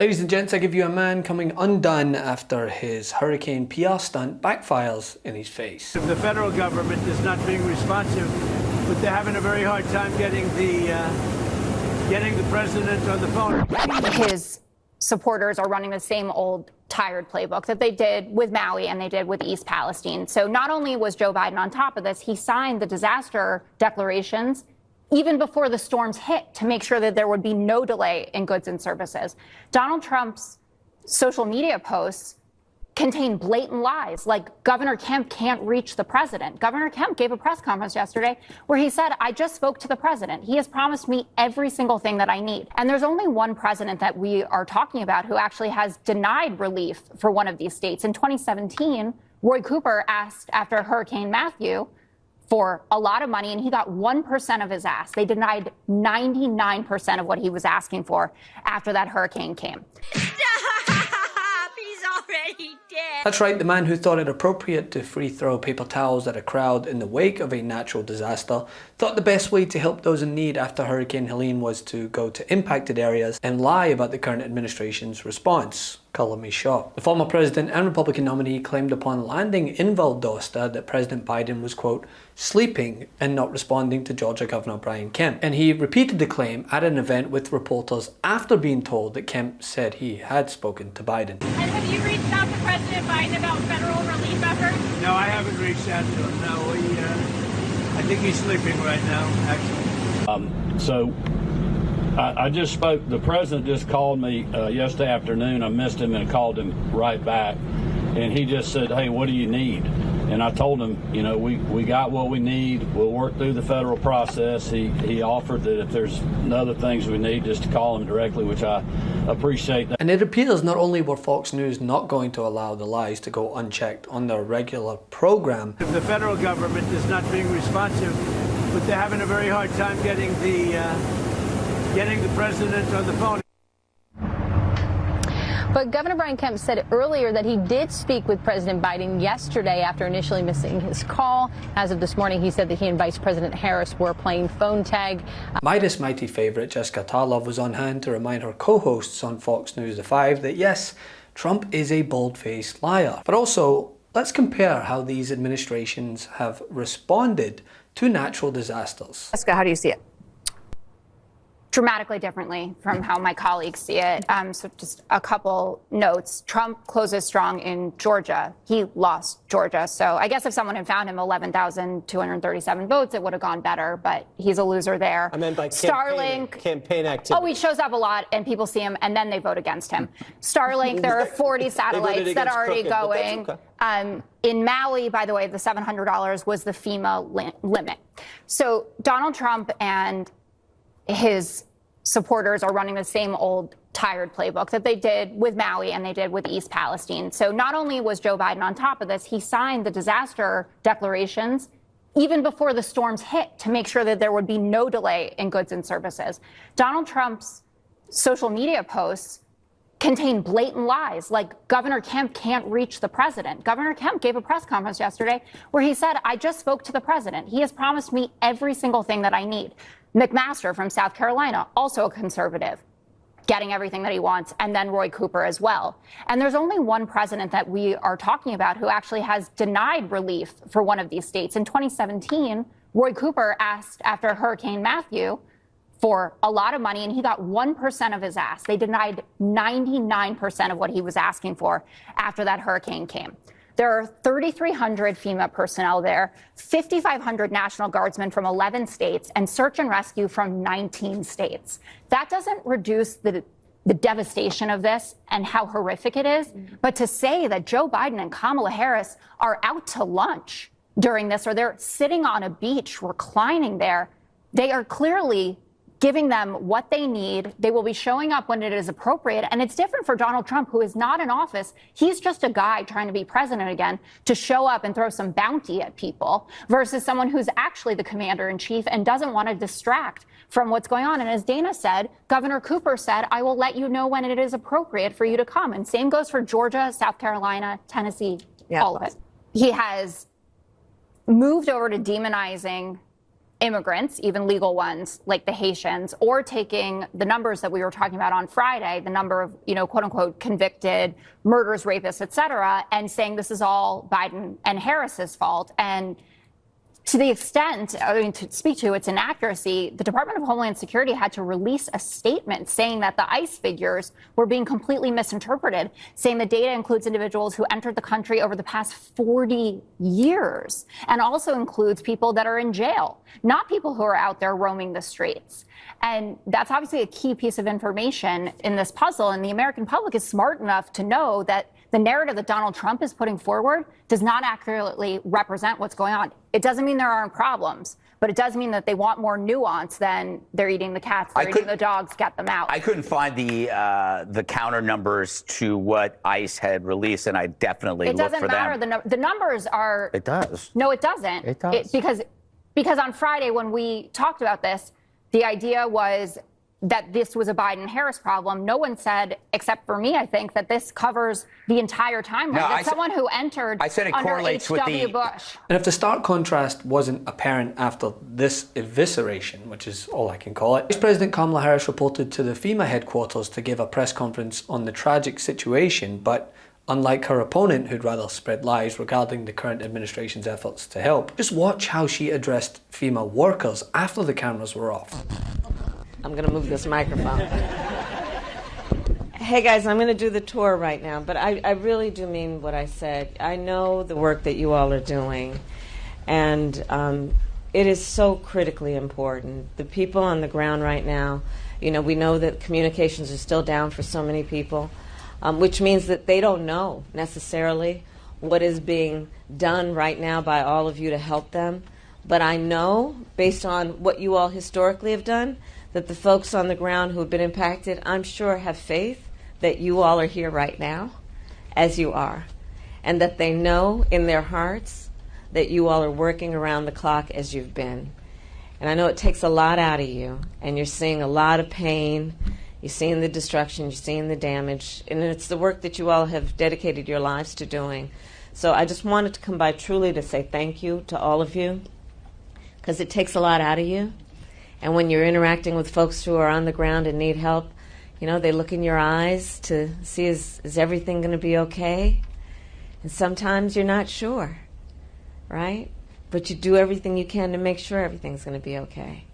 Ladies and gents, I give you a man coming undone after his hurricane PR stunt backfires in his face. The federal government is not being responsive, but they're having a very hard time getting the president on the phone. His supporters are running the same old tired playbook that they did with Maui and they did with East Palestine. So not only was Joe Biden on top of this, he signed the disaster declarations even before the storms hit to make sure that there would be no delay in goods and services. Donald Trump's social media posts contain blatant lies, like Governor Kemp can't reach the president. Governor Kemp gave a press conference yesterday where he said, I just spoke to the president. He has promised me every single thing that I need. And there's only one president that we are talking about who actually has denied relief for one of these states. In 2017, Roy Cooper asked after Hurricane Matthew for a lot of money, and he got 1% of his ask. They denied 99% of what he was asking for after that hurricane came. Stop! He's already dead. That's right, the man who thought it appropriate to free throw paper towels at a crowd in the wake of a natural disaster thought the best way to help those in need after Hurricane Helene was to go to impacted areas and lie about the current administration's response. Colour me shocked. The former president and Republican nominee claimed upon landing in Valdosta that President Biden was, quote, sleeping and not responding to Georgia Governor Brian Kemp. And he repeated the claim at an event with reporters after being told that Kemp said he had spoken to Biden. And have you reached out to President Biden about federal relief efforts? No, I haven't reached out to him. No, I think he's sleeping right now, actually. I just spoke, the president just called me yesterday afternoon. I missed him and called him right back. And he just said, hey, what do you need? And I told him, you know, we got what we need. We'll work through the federal process. He offered that if there's other things we need, just to call him directly, which I appreciate that. And it appears not only were Fox News not going to allow the lies to go unchecked on their regular program. The federal government is not being responsive, but they're having a very hard time getting the president on the phone. But Governor Brian Kemp said earlier that he did speak with President Biden yesterday after initially missing his call. As of this morning, he said that he and Vice President Harris were playing phone tag. Meidas' mighty favourite Jessica Tarlov was on hand to remind her co-hosts on Fox News at 5 that yes, Trump is a bald-faced liar. But also, let's compare how these administrations have responded to natural disasters. Jessica, how do you see it? Dramatically differently from how my colleagues see it. So just a couple notes. Trump closes strong in Georgia. He lost Georgia. So I guess if someone had found him 11,237 votes, it would have gone better, but he's a loser there. I meant by Starlink. campaign activity. Oh, he shows up a lot and people see him and then they vote against him. Starlink, there are 40 satellites that are already going. Okay. In Maui, by the way, the $700 was the FEMA limit. So Donald Trump and his supporters are running the same old tired playbook that they did with Maui and they did with East Palestine. So not only was Joe Biden on top of this, he signed the disaster declarations even before the storms hit to make sure that there would be no delay in goods and services. Donald Trump's social media posts contain blatant lies, like Governor Kemp can't reach the president. Governor Kemp gave a press conference yesterday where he said, I just spoke to the president. He has promised me every single thing that I need. McMaster from South Carolina, also a conservative, getting everything that he wants, and then Roy Cooper as well. And there's only one president that we are talking about who actually has denied relief for one of these states. In 2017, Roy Cooper asked after Hurricane Matthew for a lot of money, and he got 1% of his ask. They denied 99% of what he was asking for after that hurricane came. There are 3,300 FEMA personnel there, 5,500 National Guardsmen from 11 states, and search and rescue from 19 states. That doesn't reduce the devastation of this and how horrific it is, but to say that Joe Biden and Kamala Harris are out to lunch during this, or they're sitting on a beach reclining there, they are clearly giving them what they need. They will be showing up when it is appropriate. And it's different for Donald Trump, who is not in office. He's just a guy trying to be president again to show up and throw some bounty at people versus someone who's actually the commander in chief and doesn't want to distract from what's going on. And as Dana said, Governor Cooper said, I will let you know when it is appropriate for you to come. And same goes for Georgia, South Carolina, Tennessee, all of it. He has moved over to demonizing immigrants, even legal ones like the Haitians, or taking the numbers that we were talking about on Friday, the number of, quote unquote, convicted murderers, rapists, et cetera, and saying this is all Biden and Harris's fault. And to the extent, to speak to its inaccuracy, the Department of Homeland Security had to release a statement saying that the ICE figures were being completely misinterpreted, saying the data includes individuals who entered the country over the past 40 years and also includes people that are in jail, not people who are out there roaming the streets. And that's obviously a key piece of information in this puzzle. And the American public is smart enough to know that the narrative that Donald Trump is putting forward does not accurately represent what's going on. It doesn't mean there aren't problems, but it does mean that they want more nuance than they're eating the cats, they're eating the dogs, get them out. I couldn't find the counter numbers to what ICE had released, and I definitely looked for them. It doesn't matter. The numbers are... It does. No, it doesn't. It does. Because on Friday when we talked about this, the idea was that this was a Biden-Harris problem. No one said, except for me, I think, that this covers the entire timeline. No, that someone who entered under H.W. Bush. And if the stark contrast wasn't apparent after this evisceration, which is all I can call it, Vice President Kamala Harris reported to the FEMA headquarters to give a press conference on the tragic situation, but unlike her opponent, who'd rather spread lies regarding the current administration's efforts to help, just watch how she addressed FEMA workers after the cameras were off. I'm going to move this microphone. Hey guys, I'm going to do the tour right now, but I really do mean what I said. I know the work that you all are doing, and it is so critically important. The people on the ground right now, we know that communications are still down for so many people, which means that they don't know necessarily what is being done right now by all of you to help them. But I know, based on what you all historically have done, that the folks on the ground who have been impacted, I'm sure, have faith that you all are here right now, as you are, and that they know in their hearts that you all are working around the clock as you've been. And I know it takes a lot out of you, and you're seeing a lot of pain, you're seeing the destruction, you're seeing the damage, and it's the work that you all have dedicated your lives to doing. So I just wanted to come by truly to say thank you to all of you, because it takes a lot out of you. And when you're interacting with folks who are on the ground and need help, they look in your eyes to see, is everything going to be okay? And sometimes you're not sure, right? But you do everything you can to make sure everything's going to be okay.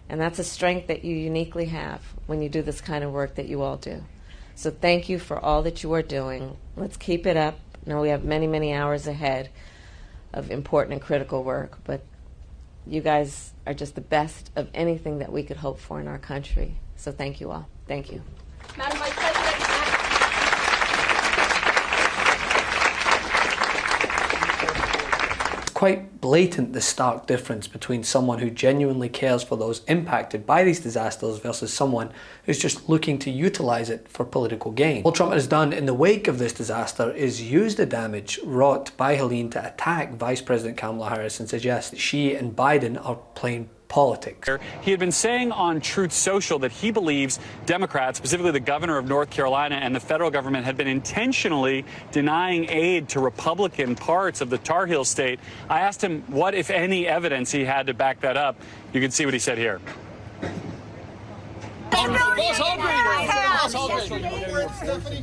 And that's a strength that you uniquely have when you do this kind of work that you all do. So thank you for all that you are doing. Let's keep it up. I know we have many, many hours ahead of important and critical work, but you guys are just the best of anything that we could hope for in our country. So thank you all. Thank you. Madam Vice President. Quite blatant, the stark difference between someone who genuinely cares for those impacted by these disasters versus someone who's just looking to utilize it for political gain. All Trump has done in the wake of this disaster is use the damage wrought by Helene to attack Vice President Kamala Harris and suggest that she and Biden are playing politics. He had been saying on Truth Social that he believes Democrats, specifically the governor of North Carolina and the federal government, had been intentionally denying aid to Republican parts of the Tar Heel state. I asked him what, if any, evidence he had to back that up. You can see what he said here.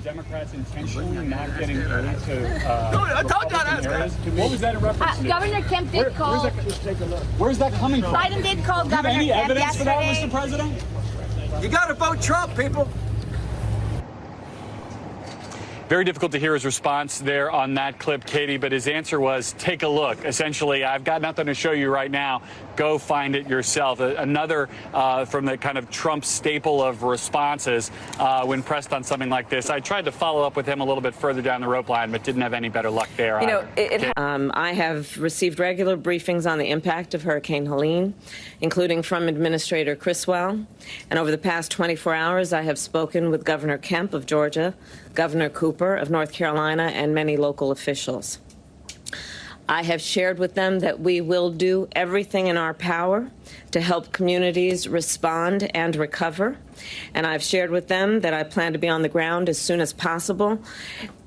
Democrats intentionally not getting aid to Republican areas. What was that in reference to? Governor Kemp did call. Where's that coming from? Biden did call Governor Kemp yesterday. Any evidence for that, Mr. President? You got to vote Trump, people. Very difficult to hear his response there on that clip, Katie, but his answer was, take a look. Essentially, I've got nothing to show you right now. Go find it yourself. Another from the kind of Trump staple of responses when pressed on something like this. I tried to follow up with him a little bit further down the rope line, but didn't have any better luck there. I have received regular briefings on the impact of Hurricane Helene, including from Administrator Criswell. And over the past 24 hours, I have spoken with Governor Kemp of Georgia, Governor Cooper of North Carolina, and many local officials. I have shared with them that we will do everything in our power to help communities respond and recover. And I've shared with them that I plan to be on the ground as soon as possible.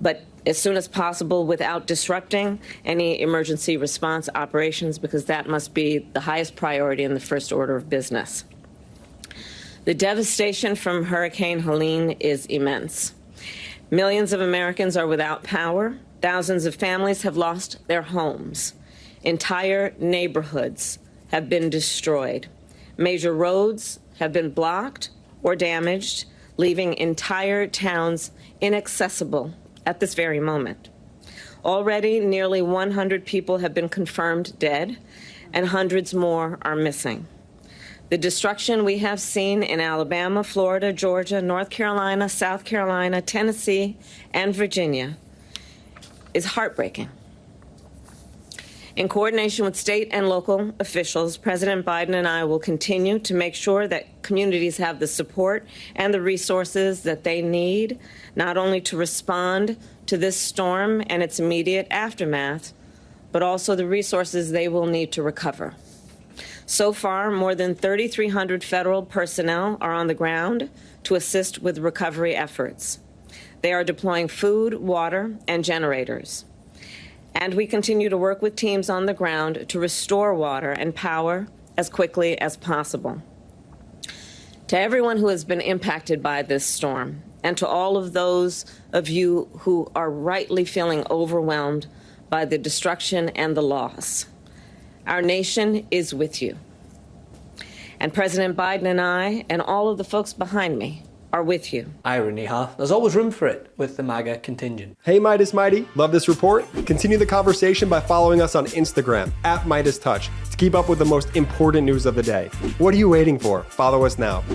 But as soon as possible without disrupting any emergency response operations, because that must be the highest priority in the first order of business. The devastation from Hurricane Helene is immense. Millions of Americans are without power. Thousands of families have lost their homes. Entire neighborhoods have been destroyed. Major roads have been blocked or damaged, leaving entire towns inaccessible at this very moment. Already, nearly 100 people have been confirmed dead, and hundreds more are missing. The destruction we have seen in Alabama, Florida, Georgia, North Carolina, South Carolina, Tennessee, and Virginia is heartbreaking. In coordination with state and local officials, President Biden and I will continue to make sure that communities have the support and the resources that they need, not only to respond to this storm and its immediate aftermath, but also the resources they will need to recover. So far, more than 3,300 federal personnel are on the ground to assist with recovery efforts. They are deploying food, water, and generators. And we continue to work with teams on the ground to restore water and power as quickly as possible. To everyone who has been impacted by this storm, and to all of those of you who are rightly feeling overwhelmed by the destruction and the loss, our nation is with you. And President Biden and I, and all of the folks behind me, are with you. Irony, huh? There's always room for it with the MAGA contingent. Hey Meidas Mighty, love this report? Continue the conversation by following us on Instagram @MeidasTouch to keep up with the most important news of the day. What are you waiting for? Follow us now.